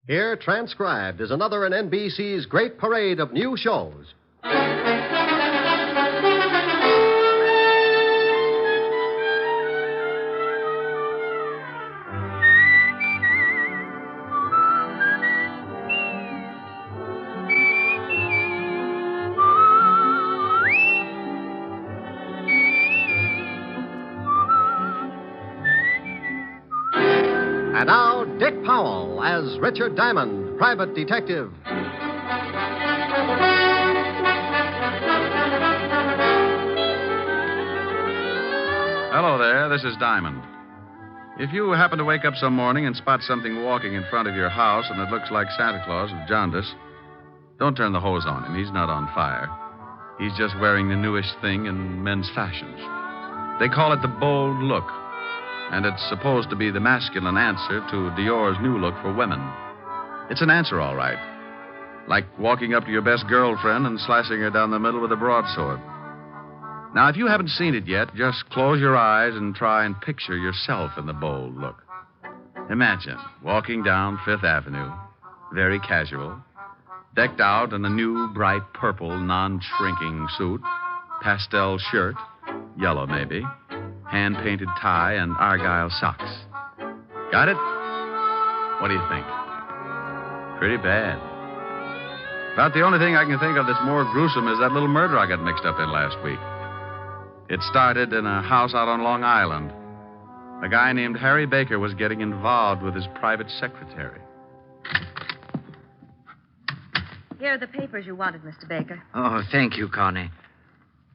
Here, transcribed, is another in NBC's great parade of new shows. And now, Dick Powell as Richard Diamond, private detective. Hello there, this is Diamond. If you happen to wake up some morning and spot something walking in front of your house and it looks like Santa Claus with jaundice, don't turn the hose on him. He's not on fire. He's just wearing the newest thing in men's fashions. They call it the bold look. And it's supposed to be the masculine answer to Dior's new look for women. It's an answer, all right. Like walking up to your best girlfriend and slashing her down the middle with a broadsword. Now, if you haven't seen it yet, just close your eyes and try and picture yourself in the bold look. Imagine walking down Fifth Avenue, very casual, decked out in a new, bright purple, non-shrinking suit, pastel shirt, yellow maybe, hand-painted tie, and argyle socks. Got it? What do you think? Pretty bad. About the only thing I can think of that's more gruesome is that little murder I got mixed up in last week. It started in a house out on Long Island. A guy named Harry Baker was getting involved with his private secretary. Here are the papers you wanted, Mr. Baker. Oh, thank you, Connie.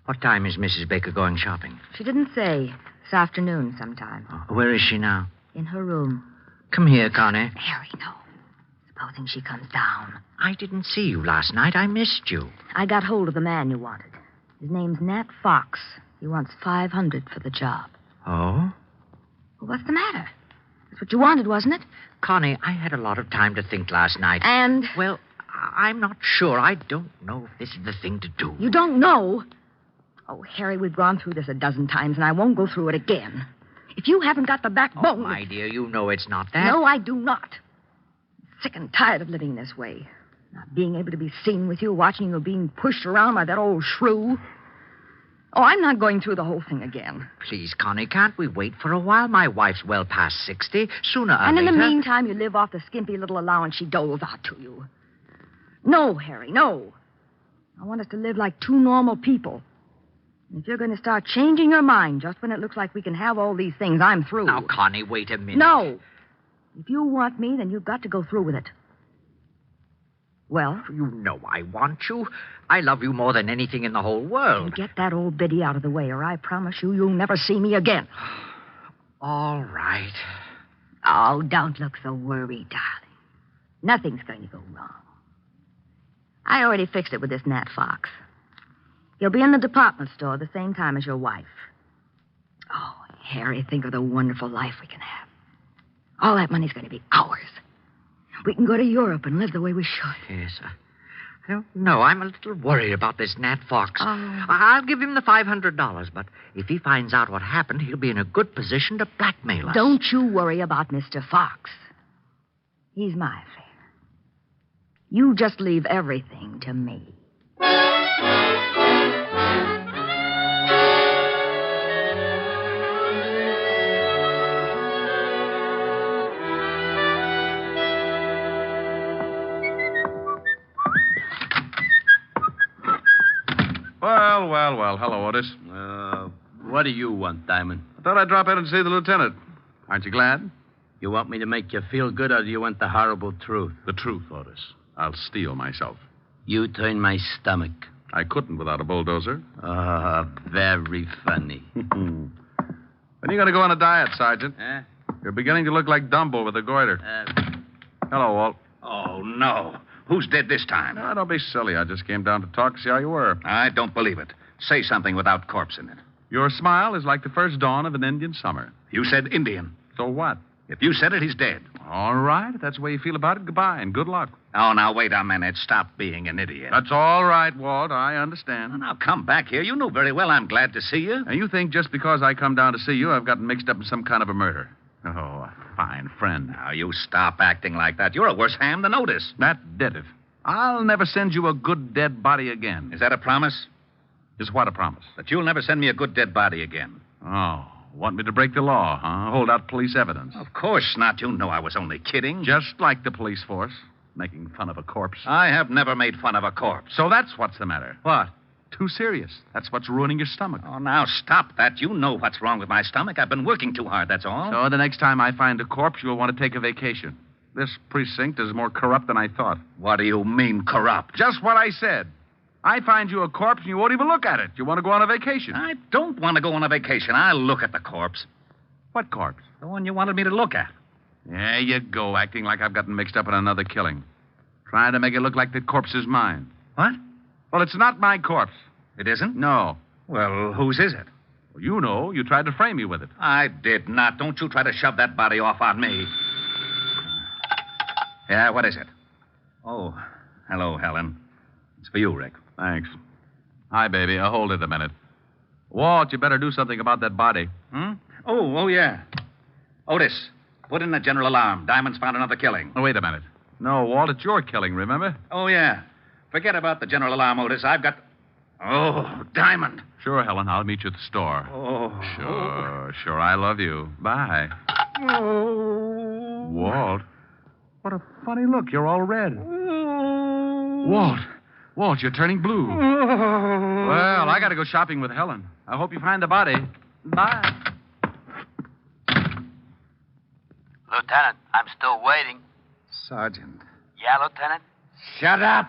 What time is Mrs. Baker going shopping? She didn't say. This afternoon sometime. Oh, where is she now? In her room. Come here, Connie. Harry, no. Supposing she comes down. I didn't see you last night. I missed you. I got hold of the man you wanted. His name's Nat Fox. He wants $500 for the job. Oh? Well, what's the matter? That's what you wanted, wasn't it? Connie, I had a lot of time to think last night. And? Well, I'm not sure. I don't know if this is the thing to do. You don't know? Oh, Harry, we've gone through this a dozen times, and I won't go through it again. If you haven't got the backbone... Oh, my dear, you know it's not that. No, I do not. I'm sick and tired of living this way. Not being able to be seen with you, watching you being pushed around by that old shrew. Oh, I'm not going through the whole thing again. Please, Connie, can't we wait for a while? My wife's well past 60. Sooner or later... And in the meantime, you live off the skimpy little allowance she doles out to you. No, Harry, no. I want us to live like two normal people. If you're going to start changing your mind just when it looks like we can have all these things, I'm through. Now, Connie, wait a minute. No. If you want me, then you've got to go through with it. Well? You know I want you. I love you more than anything in the whole world. And get that old biddy out of the way, or I promise you, you'll never see me again. All right. Oh, don't look so worried, darling. Nothing's going to go wrong. I already fixed it with this Nat Fox. He'll be in the department store the same time as your wife. Oh, Harry, think of the wonderful life we can have. All that money's going to be ours. We can go to Europe and live the way we should. Yes, I don't know. I'm a little worried about this Nat Fox. Oh. I'll give him the $500, but if he finds out what happened, he'll be in a good position to blackmail us. Don't you worry about Mr. Fox. He's my affair. You just leave everything to me. Well. Hello, Otis. What do you want, Diamond? I thought I'd drop in and see the lieutenant. Aren't you glad? You want me to make you feel good, or do you want the horrible truth? The truth, Otis. I'll steel myself. You turn my stomach. I couldn't without a bulldozer. Very funny. When are you going to go on a diet, Sergeant? Huh? You're beginning to look like Dumbo with a goiter. Hello, Walt. Oh, no. Who's dead this time? No, don't be silly. I just came down to talk to see how you were. I don't believe it. Say something without corpse in it. Your smile is like the first dawn of an Indian summer. You said Indian. So what? If you said it, he's dead. All right. If that's the way you feel about it, goodbye and good luck. Oh, now, wait a minute. Stop being an idiot. That's all right, Walt. I understand. Now, come back here. You know very well I'm glad to see you. And you think just because I come down to see you, I've gotten mixed up in some kind of a murder. Oh, fine friend. Now, you stop acting like that. You're a worse ham than Otis. That did it. I'll never send you a good dead body again. Is that a promise? Is what a promise? That you'll never send me a good dead body again? Oh, want me to break the law, huh? Hold out police evidence. Of course not. You know I was only kidding. Just like the police force, making fun of a corpse. I have never made fun of a corpse. So that's what's the matter. What? Too serious. That's what's ruining your stomach. Oh, now stop that. You know what's wrong with my stomach. I've been working too hard, that's all. So the next time I find a corpse, you'll want to take a vacation. This precinct is more corrupt than I thought. What do you mean, corrupt? Just what I said. I find you a corpse and you won't even look at it. You want to go on a vacation. I don't want to go on a vacation. I'll look at the corpse. What corpse? The one you wanted me to look at. There you go, acting like I've gotten mixed up in another killing. Trying to make it look like the corpse is mine. What? Well, it's not my corpse. It isn't? No. Well, whose is it? Well, you know. You tried to frame me with it. I did not. Don't you try to shove that body off on me. Yeah, what is it? Oh, hello, Helen. It's for you, Rick. Thanks. Hi, baby. Hold it a minute. Walt, you better do something about that body. Oh, yeah. Otis, put in the general alarm. Diamond's found another killing. Oh, wait a minute. No, Walt, it's your killing, remember? Oh, yeah. Forget about the general alarm, Otis. I've got... Oh, Diamond. Sure, Helen. I'll meet you at the store. Oh. Sure. I love you. Bye. Oh. Walt, what a funny look. You're all red. Walt, you're turning blue. Well, I got to go shopping with Helen. I hope you find the body. Bye. Lieutenant, I'm still waiting. Sergeant. Yeah, Lieutenant? Shut up.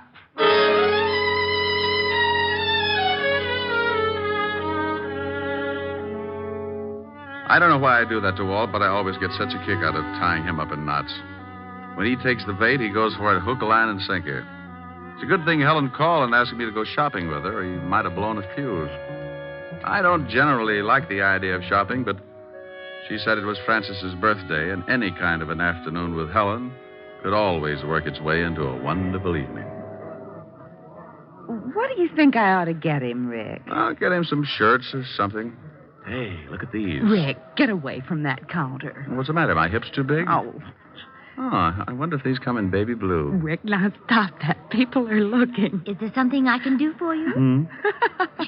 I don't know why I do that to Walt, but I always get such a kick out of tying him up in knots. When he takes the bait, he goes for it hook, line, and sinker. It's a good thing Helen called and asked me to go shopping with her, or he might have blown a fuse. I don't generally like the idea of shopping, but she said it was Frances's birthday, and any kind of an afternoon with Helen could always work its way into a wonderful evening. What do you think I ought to get him, Rick? I'll get him some shirts or something. Hey, look at these. Rick, get away from that counter. What's the matter? My hips too big? Oh, I wonder if these come in baby blue. Rick, now stop that. People are looking. Is there something I can do for you?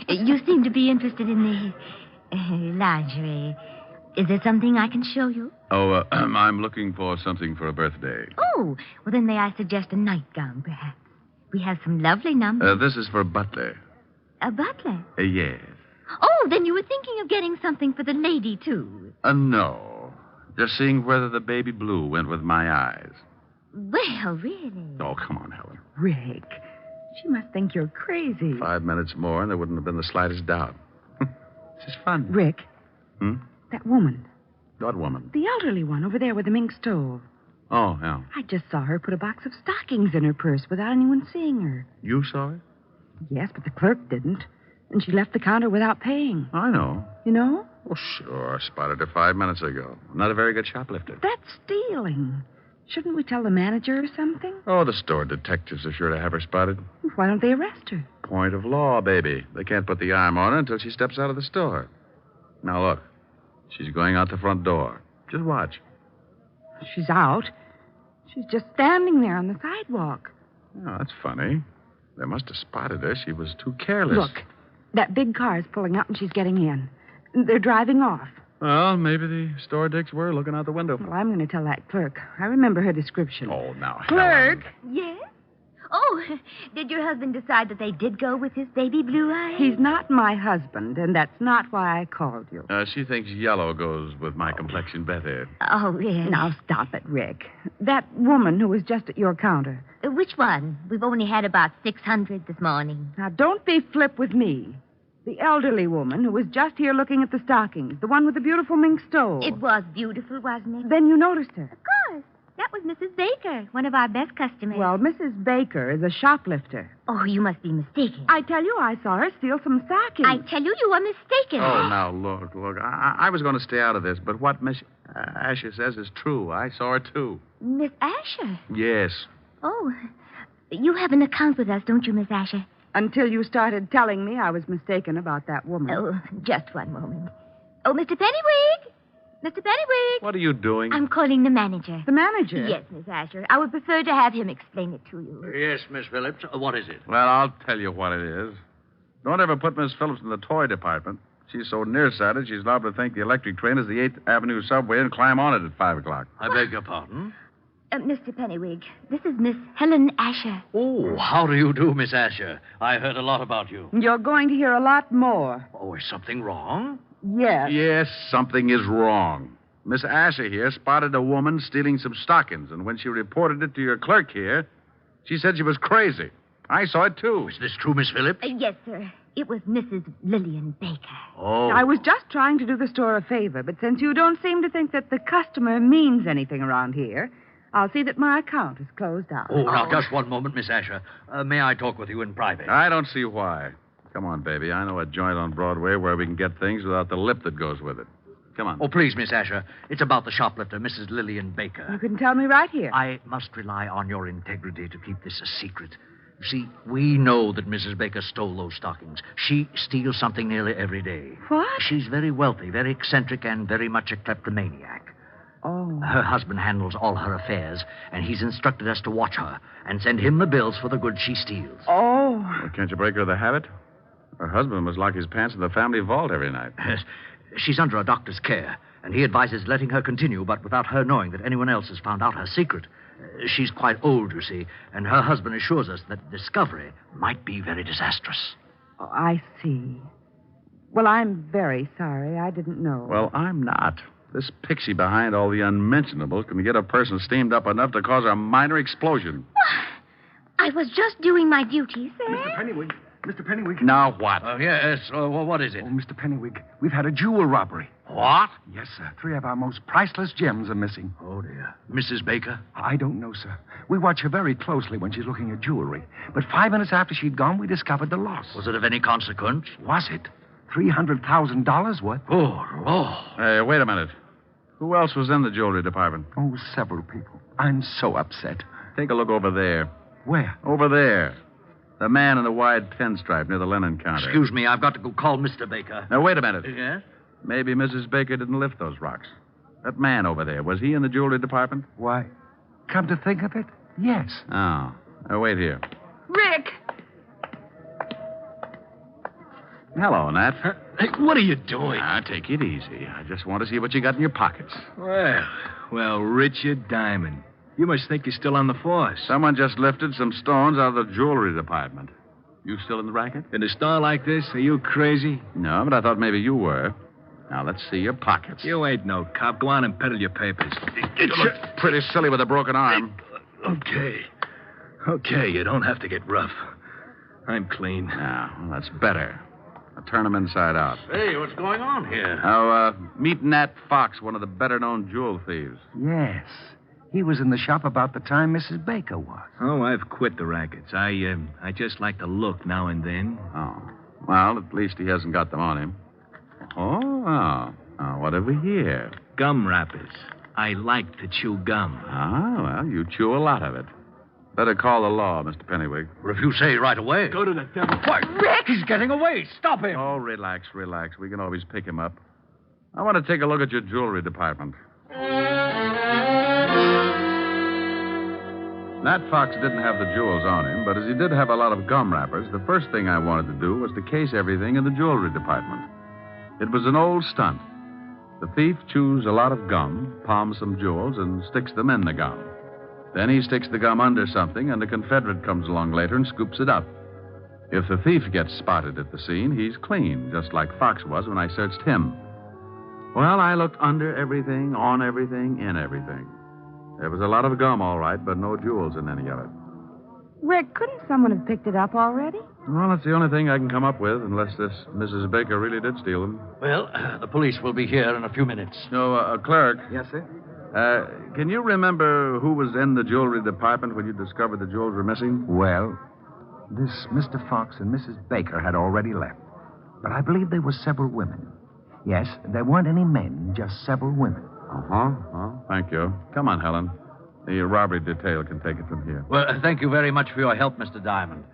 You seem to be interested in the lingerie. Is there something I can show you? Oh, I'm looking for something for a birthday. Oh, well, then may I suggest a nightgown, perhaps? We have some lovely numbers. This is for Butler. A butler? Yes. Oh, then you were thinking of getting something for the lady, too. No. Just seeing whether the baby blue went with my eyes. Well, really? Oh, come on, Helen. Rick, she must think you're crazy. 5 minutes more, and there wouldn't have been the slightest doubt. This is fun. Rick, that woman. What woman? The elderly one over there with the mink stove. Oh, yeah. I just saw her put a box of stockings in her purse without anyone seeing her. You saw it? Yes, but the clerk didn't. And she left the counter without paying. I know. You know? Oh, sure. I spotted her 5 minutes ago. Not a very good shoplifter. That's stealing. Shouldn't we tell the manager or something? Oh, the store detectives are sure to have her spotted. Why don't they arrest her? Point of law, baby. They can't put the arm on her until she steps out of the store. Now, look. She's going out the front door. Just watch. She's out. She's just standing there on the sidewalk. Oh, that's funny. They must have spotted her. She was too careless. Look, that big car is pulling up and she's getting in. They're driving off. Well, maybe the store dicks were looking out the window. Well, I'm going to tell that clerk. I remember her description. Oh, now, Clerk! Helen. Yes? Oh, did your husband decide that they did go with his baby blue eyes? He's not my husband, and that's not why I called you. She thinks yellow goes with my complexion better. Oh, yes. Now, stop it, Rick. That woman who was just at your counter. Which one? We've only had about 600 this morning. Now, don't be flip with me. The elderly woman who was just here looking at the stockings. The one with the beautiful mink stove. It was beautiful, wasn't it? Then you noticed her. Of course. That was Mrs. Baker, one of our best customers. Well, Mrs. Baker is a shoplifter. Oh, you must be mistaken. I tell you, I saw her steal some stockings. I tell you, you are mistaken. Oh, now, look. I was going to stay out of this, but what Miss Asher says is true. I saw her, too. Miss Asher? Yes. Oh, you have an account with us, don't you, Miss Asher? Until you started telling me I was mistaken about that woman. Oh, just one moment. Oh, Mr. Pennywig? Mr. Pennywig. What are you doing? I'm calling the manager. The manager? Yes, Miss Asher. I would prefer to have him explain it to you. Yes, Miss Phillips. What is it? Well, I'll tell you what it is. Don't ever put Miss Phillips in the toy department. She's so nearsighted, she's liable to think the electric train is the 8th Avenue subway and climb on it at 5 o'clock. I beg your pardon? Mr. Pennywig, this is Miss Helen Asher. Oh, how do you do, Miss Asher? I heard a lot about you. You're going to hear a lot more. Oh, is something wrong? Yes. Yes, something is wrong. Miss Asher here spotted a woman stealing some stockings, and when she reported it to your clerk here, she said she was crazy. I saw it, too. Is this true, Miss Phillips? Yes, sir. It was Mrs. Lillian Baker. Oh. I was just trying to do the store a favor, but since you don't seem to think that the customer means anything around here, I'll see that my account is closed out. Oh, now, just one moment, Miss Asher. May I talk with you in private? I don't see why. Come on, baby. I know a joint on Broadway where we can get things without the lip that goes with it. Come on. Oh, please, Miss Asher. It's about the shoplifter, Mrs. Lillian Baker. You can tell me right here. I must rely on your integrity to keep this a secret. You see, we know that Mrs. Baker stole those stockings. She steals something nearly every day. What? She's very wealthy, very eccentric, and very much a kleptomaniac. Oh. Her husband handles all her affairs, and he's instructed us to watch her and send him the bills for the goods she steals. Oh. Well, can't you break her of the habit? Her husband must lock his pants in the family vault every night. Yes. She's under a doctor's care, and he advises letting her continue, but without her knowing that anyone else has found out her secret. She's quite old, you see, and her husband assures us that discovery might be very disastrous. Oh, I see. Well, I'm very sorry. I didn't know. Well, I'm not. This pixie behind all the unmentionables can get a person steamed up enough to cause a minor explosion. I was just doing my duty, sir. Mr. Pennywig. Mr. Pennywig. Now what? Yes, what is it? Oh, Mr. Pennywig, we've had a jewel robbery. What? Yes, sir. 3 of our most priceless gems are missing. Oh, dear. Mrs. Baker? I don't know, sir. We watch her very closely when she's looking at jewelry. But 5 minutes after she'd gone, we discovered the loss. Was it of any consequence? Was it? $300,000 worth? Oh, Lord. Hey, wait a minute. Who else was in the jewelry department? Oh, several people. I'm so upset. Take a look over there. Where? Over there. The man in the wide pinstripe near the linen counter. Excuse me, I've got to go call Mr. Baker. Now, wait a minute. Yes? Maybe Mrs. Baker didn't lift those rocks. That man over there, was he in the jewelry department? Why, come to think of it, yes. Oh. Now, wait here. Rick! Hello, Nat. Hey, what are you doing? Now, take it easy. I just want to see what you got in your pockets. Well, Richard Diamond. You must think you're still on the force. Someone just lifted some stones out of the jewelry department. You still in the racket? In a store like this? Are you crazy? No, but I thought maybe you were. Now, let's see your pockets. You ain't no cop. Go on and peddle your papers. You look pretty silly with a broken arm. Okay, you don't have to get rough. I'm clean. Now, well, that's better. Now, turn them inside out. Hey, what's going on here? Now, meet Nat Fox, one of the better-known jewel thieves. Yes. He was in the shop about the time Mrs. Baker was. Oh, I've quit the rackets. I just like to look now and then. Oh. Well, at least he hasn't got them on him. Oh. Now, what have we here? Gum wrappers. I like to chew gum. Ah, well, you chew a lot of it. Better call the law, Mr. Pennywig. Well, if you say right away. Go to the devil. What? Rick! He's getting away. Stop him. Oh, relax. We can always pick him up. I want to take a look at your jewelry department. Nat Fox didn't have the jewels on him, but as he did have a lot of gum wrappers, the first thing I wanted to do was to case everything in the jewelry department. It was an old stunt. The thief chews a lot of gum, palms some jewels, and sticks them in the gum. Then he sticks the gum under something, and a Confederate comes along later and scoops it up. If the thief gets spotted at the scene, he's clean, just like Fox was when I searched him. Well, I looked under everything, on everything, in everything. There was a lot of gum, all right, but no jewels in any of it. Rick, couldn't someone have picked it up already? Well, that's the only thing I can come up with, unless this Mrs. Baker really did steal them. Well, the police will be here in a few minutes. So, clerk. Yes, sir? Can you remember who was in the jewelry department when you discovered the jewels were missing? Well, this Mr. Fox and Mrs. Baker had already left. But I believe there were several women. Yes, there weren't any men, just several women. Uh-huh. Well, thank you. Come on, Helen. The robbery detail can take it from here. Well, thank you very much for your help, Mr. Diamond.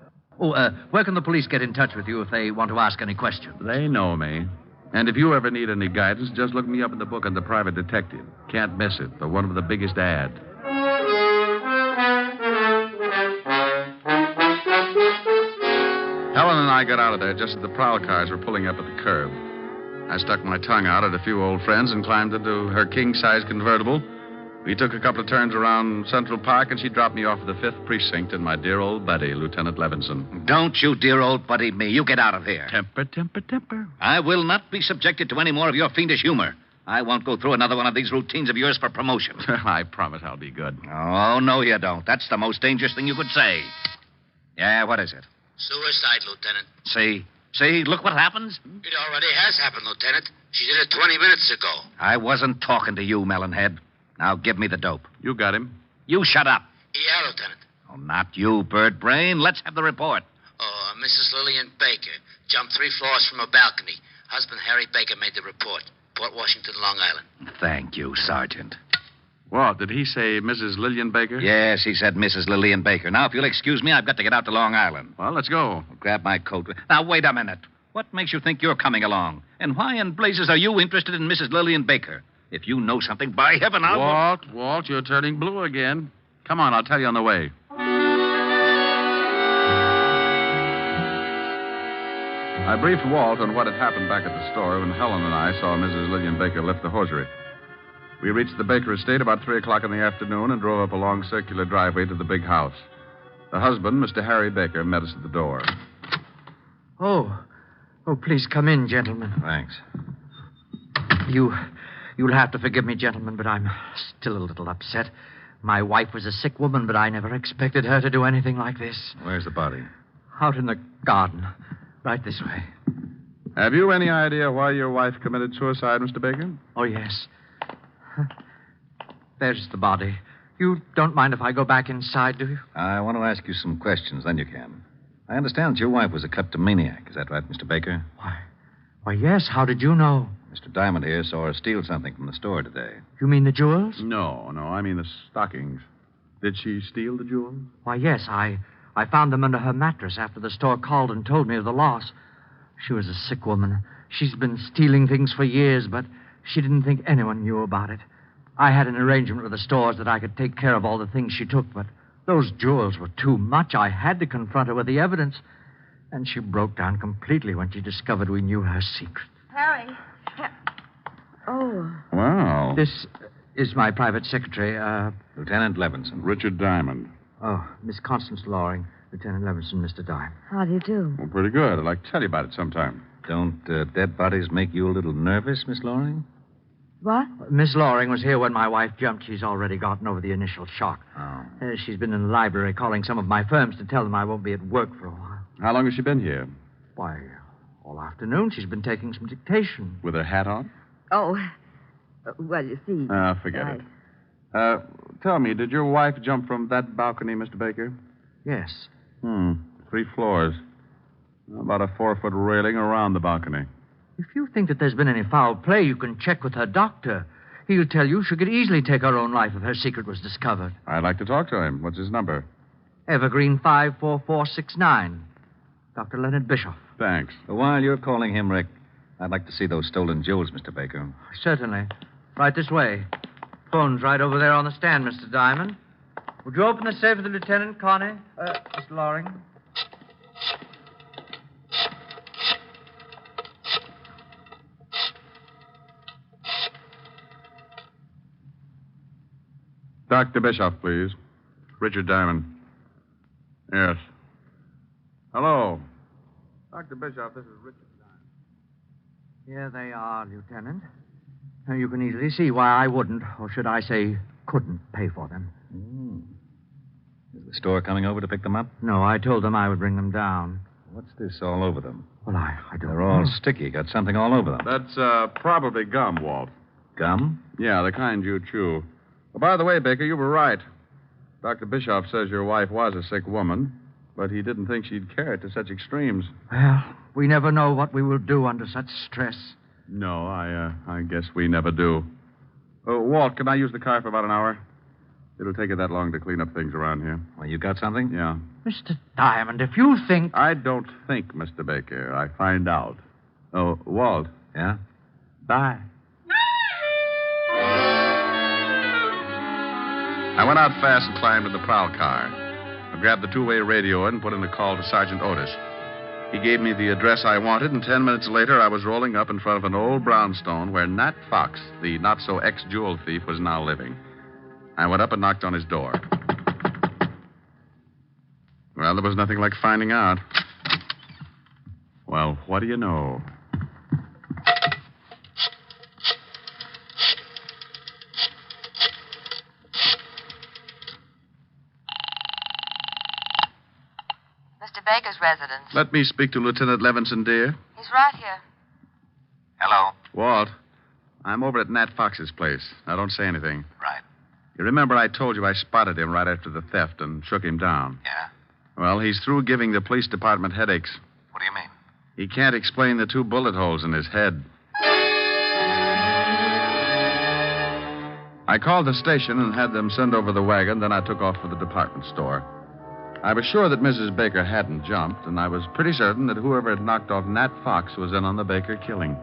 Oh, where can the police get in touch with you if they want to ask any questions? They know me. And if you ever need any guidance, just look me up in the book on the private detective. Can't miss it. The one with the biggest ad. Helen and I got out of there just as the prowl cars were pulling up at the curb. I stuck my tongue out at a few old friends and climbed into her king-size convertible. We took a couple of turns around Central Park, and she dropped me off at the 5th Precinct in my dear old buddy, Lieutenant Levinson. Don't you dear old buddy me. You get out of here. Temper. I will not be subjected to any more of your fiendish humor. I won't go through another one of these routines of yours for promotion. I promise I'll be good. Oh, no, you don't. That's the most dangerous thing you could say. Yeah, what is it? Suicide, Lieutenant. See, look what happens. It already has happened, Lieutenant. She did it 20 minutes ago. I wasn't talking to you, Melonhead. Now give me the dope. You got him. You shut up. Yeah, Lieutenant. Oh, not you, Bird Brain. Let's have the report. Oh, Mrs. Lillian Baker jumped 3 floors from a balcony. Husband Harry Baker made the report. Port Washington, Long Island. Thank you, Sergeant. What, did he say Mrs. Lillian Baker? Yes, he said Mrs. Lillian Baker. Now, if you'll excuse me, I've got to get out to Long Island. Well, let's go. I'll grab my coat. Now, wait a minute. What makes you think you're coming along? And why in blazes are you interested in Mrs. Lillian Baker? If you know something, by heaven, I'll... Walt, you're turning blue again. Come on, I'll tell you on the way. I briefed Walt on what had happened back at the store when Helen and I saw Mrs. Lillian Baker lift the hosiery. We reached the Baker estate about 3 o'clock in the afternoon and drove up a long circular driveway to the big house. The husband, Mr. Harry Baker, met us at the door. Oh, please come in, gentlemen. Thanks. You'll have to forgive me, gentlemen, but I'm still a little upset. My wife was a sick woman, but I never expected her to do anything like this. Where's the body? Out in the garden. Right this way. Have you any idea why your wife committed suicide, Mr. Baker? Oh, yes. There's the body. You don't mind if I go back inside, do you? I want to ask you some questions, then you can. I understand that your wife was a kleptomaniac. Is that right, Mr. Baker? Why, yes. How did you know? Mr. Diamond here saw her steal something from the store today. You mean the jewels? No, I mean the stockings. Did she steal the jewels? Why, yes. I found them under her mattress after the store called and told me of the loss. She was a sick woman. She's been stealing things for years, but she didn't think anyone knew about it. I had an arrangement with the stores that I could take care of all the things she took, but those jewels were too much. I had to confront her with the evidence. And she broke down completely when she discovered we knew her secret. Harry. Oh. Wow. This is my private secretary, Lieutenant Levinson. Richard Diamond. Oh, Miss Constance Loring, Lieutenant Levinson, Mr. Diamond. How do you do? Well, pretty good. I'd like to tell you about it sometime. Don't dead bodies make you a little nervous, Miss Loring? What? Miss Loring was here when my wife jumped. She's already gotten over the initial shock. Oh. She's been in the library calling some of my firms to tell them I won't be at work for a while. How long has she been here? Why, all afternoon she's been taking some dictation. With her hat on? Oh, well, you see. Forget it. Tell me, did your wife jump from that balcony, Mr. Baker? Yes. 3 floors. About a 4-foot railing around the balcony. If you think that there's been any foul play, you can check with her doctor. He'll tell you she could easily take her own life if her secret was discovered. I'd like to talk to him. What's his number? Evergreen 54469. Dr. Leonard Bischoff. Thanks. While you're calling him, Rick, I'd like to see those stolen jewels, Mr. Baker. Certainly. Right this way. Phone's right over there on the stand, Mr. Diamond. Would you open the safe for the lieutenant, Connie? Mr. Loring? Dr. Bischoff, please. Richard Diamond. Yes. Hello. Dr. Bischoff, this is Richard Diamond. Here they are, Lieutenant. Now, you can easily see why I wouldn't, or should I say, couldn't pay for them. Is the store coming over to pick them up? No, I told them I would bring them down. What's this all over them? Well, I don't They're know. all sticky. Got something all over them. That's probably gum, Walt. Gum? Yeah, the kind you chew. Oh, by the way, Baker, you were right. Dr. Bischoff says your wife was a sick woman, but he didn't think she'd carry it to such extremes. Well, we never know what we will do under such stress. No, I guess we never do. Walt, can I use the car for about an hour? It'll take you that long to clean up things around here. Well, you got something? Yeah. Mr. Diamond, if you think... I don't think, Mr. Baker. I find out. Oh, Walt, Yeah? Bye. I went out fast and climbed in the prowl car. I grabbed the two-way radio and put in a call to Sergeant Otis. He gave me the address I wanted, and 10 minutes later, I was rolling up in front of an old brownstone where Nat Fox, the not-so-ex-jewel thief, was now living. I went up and knocked on his door. Well, there was nothing like finding out. Well, what do you know? Mr. Baker's residence. Let me speak to Lieutenant Levinson, dear. He's right here. Hello? Walt, I'm over at Nat Fox's place. Now, don't say anything. Right. You remember I told you I spotted him right after the theft and shook him down? Yeah? Well, he's through giving the police department headaches. What do you mean? He can't explain the 2 bullet holes in his head. I called the station and had them send over the wagon, then I took off for the department store. I was sure that Mrs. Baker hadn't jumped, and I was pretty certain that whoever had knocked off Nat Fox was in on the Baker killing.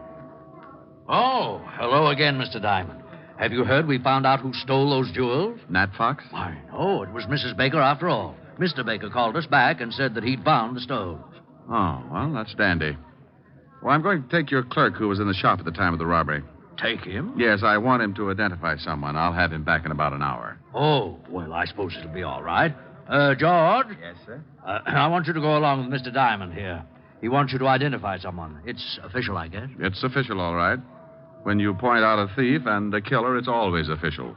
Oh, hello again, Mr. Diamond. Have you heard we found out who stole those jewels? Nat Fox? Why, no, it was Mrs. Baker after all. Mr. Baker called us back and said that he'd found the stones. Oh, well, that's dandy. Well, I'm going to take your clerk who was in the shop at the time of the robbery. Take him? Yes, I want him to identify someone. I'll have him back in about an hour. Oh, well, I suppose it'll be all right. George? Yes, sir? I want you to go along with Mr. Diamond here. He wants you to identify someone. It's official, I guess. It's official, all right. When you point out a thief and a killer, it's always official.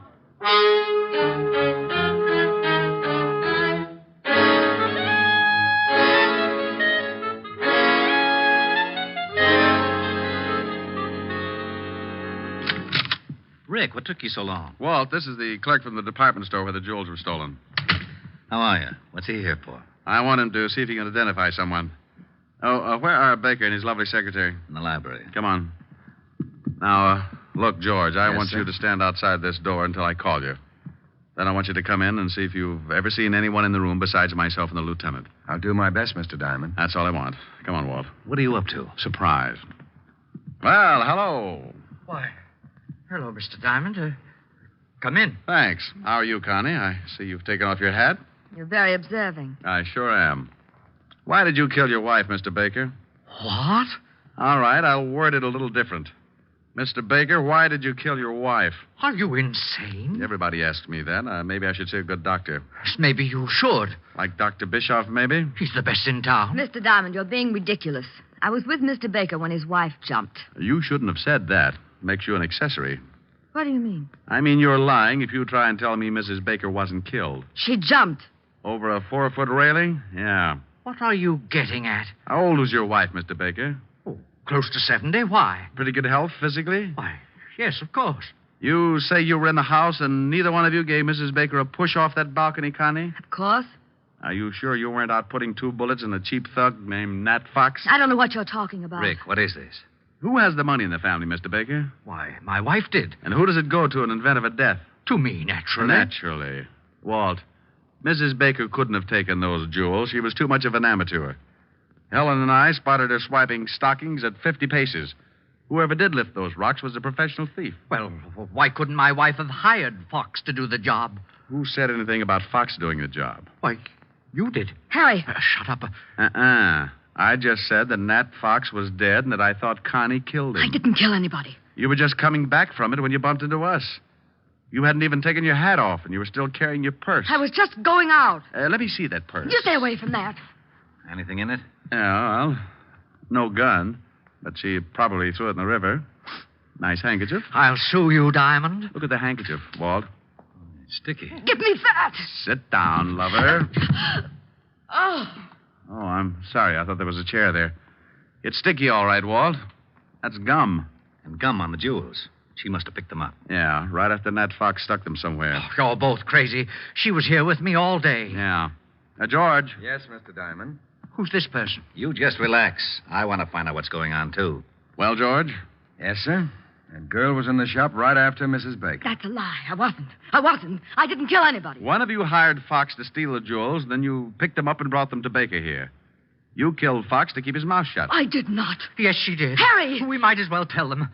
Rick, what took you so long? Walt, this is the clerk from the department store where the jewels were stolen. How are you? What's he here for? I want him to see if he can identify someone. Oh, where are Baker and his lovely secretary? In the library. Come on. Now, look, George, I Yes, want sir? you to stand outside this door until I call you. Then I want you to come in and see if you've ever seen anyone in the room besides myself and the lieutenant. I'll do my best, Mr. Diamond. That's all I want. Come on, Walt. What are you up to? Surprise. Well, hello. Why, hello, Mr. Diamond. Come in. Thanks. How are you, Connie? I see you've taken off your hat. You're very observing. I sure am. Why did you kill your wife, Mr. Baker? What? All right, I'll word it a little different. Mr. Baker, why did you kill your wife? Are you insane? Everybody asks me that. Maybe I should say a good doctor. Maybe you should. Like Dr. Bischoff, maybe? He's the best in town. Mr. Diamond, you're being ridiculous. I was with Mr. Baker when his wife jumped. You shouldn't have said that. Makes you an accessory. What do you mean? I mean, you're lying if you try and tell me Mrs. Baker wasn't killed. She jumped. Over a 4-foot railing? Yeah. What are you getting at? How old was your wife, Mr. Baker? Oh, close to 70. Why? Pretty good health physically? Why, yes, of course. You say you were in the house and neither one of you gave Mrs. Baker a push off that balcony, Connie? Of course. Are you sure you weren't out putting 2 bullets in a cheap thug named Nat Fox? I don't know what you're talking about. Rick, what is this? Who has the money in the family, Mr. Baker? Why, my wife did. And who does it go to in event of a death? To me, naturally. Naturally. Walt, Mrs. Baker couldn't have taken those jewels. She was too much of an amateur. Helen and I spotted her swiping stockings at 50 paces. Whoever did lift those rocks was a professional thief. Well, why couldn't my wife have hired Fox to do the job? Who said anything about Fox doing the job? Why, you did. Harry. Shut up. I just said that Nat Fox was dead and that I thought Connie killed him. I didn't kill anybody. You were just coming back from it when you bumped into us. You hadn't even taken your hat off, and you were still carrying your purse. I was just going out. Let me see that purse. You stay away from that. Anything in it? Yeah, well, no gun, but she probably threw it in the river. Nice handkerchief. I'll sue you, Diamond. Look at the handkerchief, Walt. It's sticky. Give me that. Sit down, lover. Oh. Oh, I'm sorry. I thought there was a chair there. It's sticky, all right, Walt. That's gum. And gum on the jewels. She must have picked them up. Yeah, right after Nat Fox stuck them somewhere. Oh, you're both crazy. She was here with me all day. Yeah. George. Yes, Mr. Diamond. Who's this person? You just relax. I want to find out what's going on, too. Well, George? Yes, sir. That girl was in the shop right after Mrs. Baker. That's a lie. I wasn't. I didn't kill anybody. One of you hired Fox to steal the jewels, then you picked them up and brought them to Baker here. You killed Fox to keep his mouth shut. I did not. Yes, she did. Harry! We might as well tell them.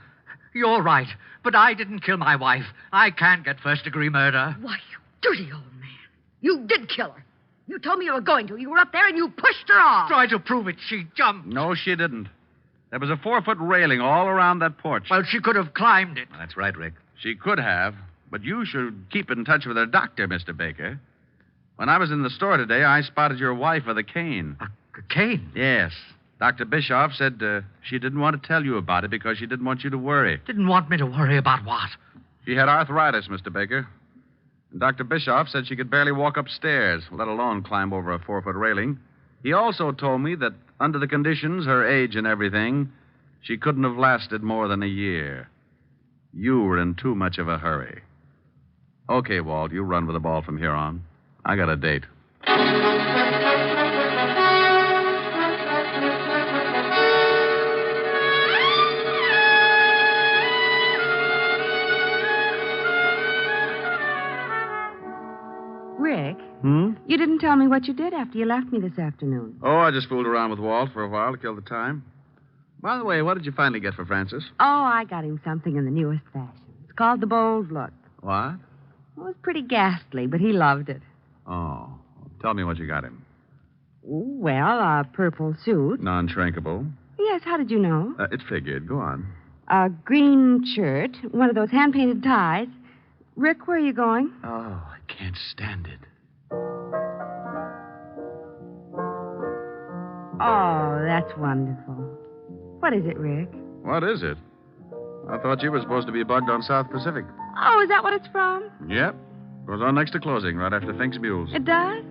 You're right, but I didn't kill my wife. I can't get first-degree murder. Why, you dirty old man. You did kill her. You told me you were going to. You were up there and you pushed her off. Try to prove it. She jumped. No, she didn't. There was a 4-foot railing all around that porch. Well, she could have climbed it. That's right, Rick. She could have, but you should keep in touch with her doctor, Mr. Baker. When I was in the store today, I spotted your wife with a cane. A cane? Yes. Dr. Bischoff said she didn't want to tell you about it because she didn't want you to worry. Didn't want me to worry about what? She had arthritis, Mr. Baker. And Dr. Bischoff said she could barely walk upstairs, let alone climb over a 4-foot railing. He also told me that under the conditions, her age and everything, she couldn't have lasted more than a year. You were in too much of a hurry. Okay, Walt, you run with the ball from here on. I got a date. Rick, Hmm? you didn't tell me what you did after you left me this afternoon. Oh, I just fooled around with Walt for a while to kill the time. By the way, what did you finally get for Francis? Oh, I got him something in the newest fashion. It's called the Bold Look. What? It was pretty ghastly, but he loved it. Oh, tell me what you got him. Well, a purple suit. Non-shrinkable. Yes, how did you know? It figured. Go on. A green shirt, one of those hand-painted ties. Rick, where are you going? Oh, I can't stand it. Oh, that's wonderful. What is it, Rick? What is it? I thought you were supposed to be bugged on South Pacific. Oh, is that what it's from? Yep. Goes on next to closing, right after Fink's Mules. It does?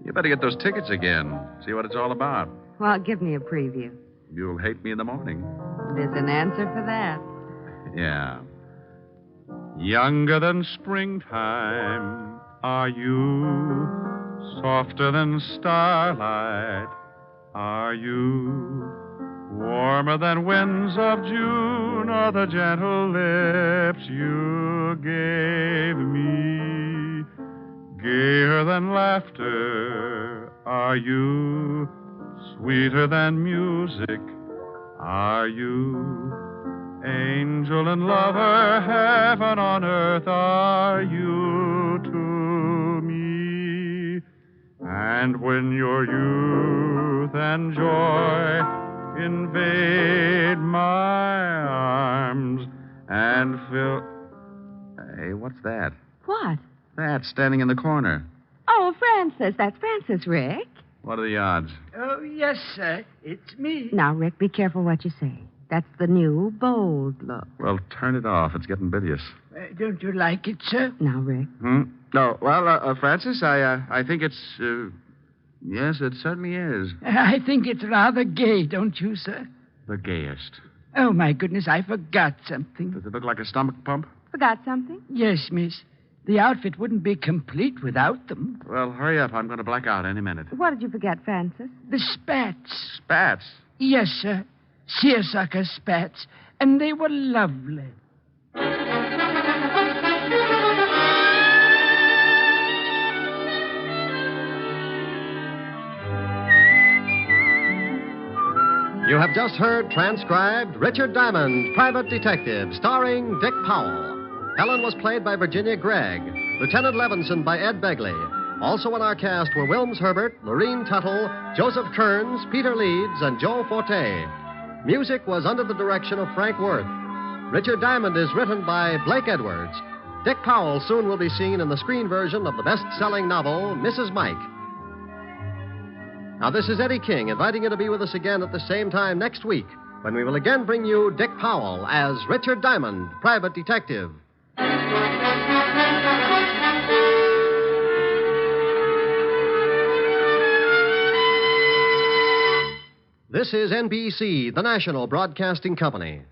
You better get those tickets again. See what it's all about. Well, give me a preview. You'll hate me in the morning. There's an answer for that. Yeah. Younger than springtime are you, softer than starlight are you, warmer than winds of June are the gentle lips you gave me, gayer than laughter are you, sweeter than music are you, angel and lover, heaven on earth are you to me. And when your youth and joy invade my arms and fill... Hey, what's that? What? That standing in the corner. Oh, Francis. That's Francis, Rick. What are the odds? Oh, yes, sir. It's me. Now, Rick, be careful what you say. That's the new Bold Look. Well, turn it off. It's getting bilious. Don't you like it, sir? Now, Rick. No. Well, Francis, I think it's... yes, it certainly is. I think it's rather gay, don't you, sir? The gayest. Oh, my goodness, I forgot something. Does it look like a stomach pump? Forgot something? Yes, miss. The outfit wouldn't be complete without them. Well, hurry up. I'm going to black out any minute. What did you forget, Francis? The spats. Spats? Yes, sir. Seersucker spats. And they were lovely. You have just heard transcribed Richard Diamond, Private Detective, starring Dick Powell. Helen was played by Virginia Gregg, Lieutenant Levinson by Ed Begley. Also in our cast were Wilms Herbert, Lorene Tuttle, Joseph Kearns, Peter Leeds, and Joe Forte. Music was under the direction of Frank Worth. Richard Diamond is written by Blake Edwards. Dick Powell soon will be seen in the screen version of the best-selling novel, Mrs. Mike. Now, this is Eddie King inviting you to be with us again at the same time next week when we will again bring you Dick Powell as Richard Diamond, Private Detective. This is NBC, the national broadcasting company.